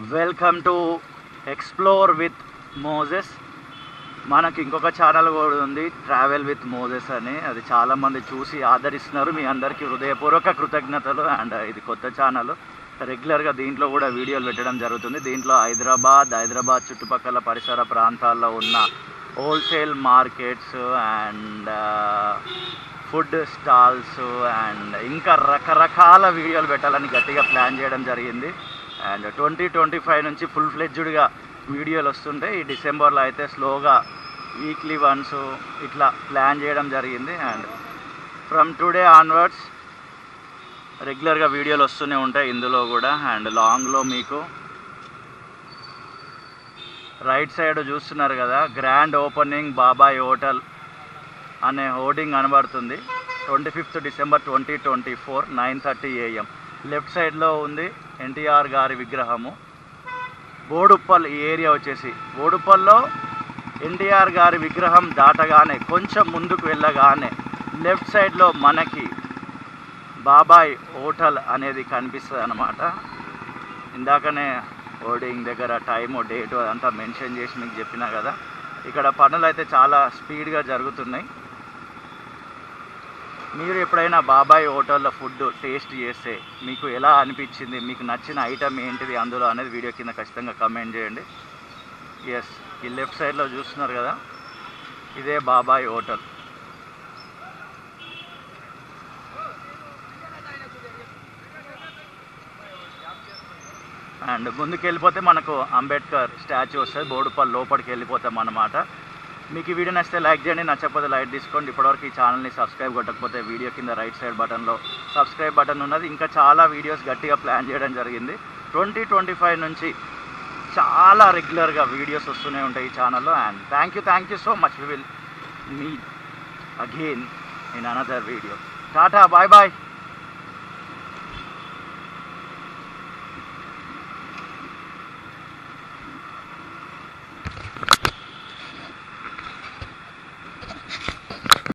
Welcome to explore with Moses. మనకి ఇంకొక channel కూడా ఉంది, ట్రావెల్ విత్ మోజెస్ అని. అది చాలామంది చూసి ఆదరిస్తున్నారు. మీ అందరికీ హృదయపూర్వక కృతజ్ఞతలు. అండ్ ఇది కొత్త ఛానల్, రెగ్యులర్గా దీంట్లో కూడా వీడియోలు పెట్టడం జరుగుతుంది. దీంట్లో హైదరాబాద్ చుట్టుపక్కల పరిసర ప్రాంతాల్లో ఉన్న wholesale markets and food stalls and ఇంకా రకరకాల వీడియోలు పెట్టాలని గట్టిగా ప్లాన్ చేయడం జరిగింది. అండ్ 2025 నుంచి ఫుల్ ఫ్లెడ్జ్డ్గా వీడియోలు వస్తుంటాయి. ఈ డిసెంబర్లో అయితే స్లోగా వీక్లీ వన్స్ ఇట్లా ప్లాన్ చేయడం జరిగింది. అండ్ ఫ్రమ్ టుడే ఆన్వర్డ్స్ రెగ్యులర్గా వీడియోలు వస్తూనే ఉంటాయి ఇందులో కూడా. అండ్ లాంగ్లో మీకు రైట్ సైడ్ చూస్తున్నారు కదా, గ్రాండ్ ఓపెనింగ్ బాబాయ్ హోటల్ అనే హోర్డింగ్ కనబడుతుంది. 25th December 2024 9:30 AM. లెఫ్ట్ సైడ్లో ఉంది ఎన్టీఆర్ గారి విగ్రహము. బోడుప్పల్ ఈ ఏరియా వచ్చేసి, బోడుప్పల్లో ఎన్టీఆర్ గారి విగ్రహం దాటగానే కొంచెం ముందుకు వెళ్ళగానే లెఫ్ట్ సైడ్లో మనకి బాబాయ్ హోటల్ అనేది కనిపిస్తుంది అన్నమాట. ఇందాకనే హోర్డింగ్ దగ్గర టైము డేటు అదంతా మెన్షన్ చేసి మీకు చెప్పినా కదా. ఇక్కడ పనులు అయితే చాలా స్పీడ్గా జరుగుతున్నాయి. మీరు ఎప్పుడైనా బాబాయ్ హోటల్లో ఫుడ్ టేస్ట్ చేస్తే మీకు ఎలా అనిపించింది, మీకు నచ్చిన ఐటమ్ ఏంటిది అందులో అనేది వీడియో కింద ఖచ్చితంగా కమెంట్ చేయండి. ఎస్, ఈ లెఫ్ట్ సైడ్లో చూస్తున్నారు కదా, ఇదే బాబాయ్ హోటల్. అండ్ ముందుకు వెళ్ళిపోతే మనకు అంబేద్కర్ స్టాచ్యూ వస్తుంది. బోడుపల్లి లోపలికి వెళ్ళిపోతాం అన్నమాట. మీకు ఈ వీడియో నచ్చితే లైక్ చేయండి, నచ్చకపోతే లైక్ తీసుకోండి. ఇప్పటివరకు ఈ ఛానల్ని సబ్స్క్రైబ్ కొట్టకపోతే వీడియో కింద రైట్ సైడ్ బటన్లో సబ్స్క్రైబ్ బటన్ ఉన్నది. ఇంకా చాలా వీడియోస్ గట్టిగా ప్లాన్ చేయడం జరిగింది. 2025 నుంచి చాలా రెగ్యులర్గా వీడియోస్ వస్తూనే ఉంటాయి ఈ ఛానల్లో. And thank you so much. We will meet again in another video. Tata, bye bye.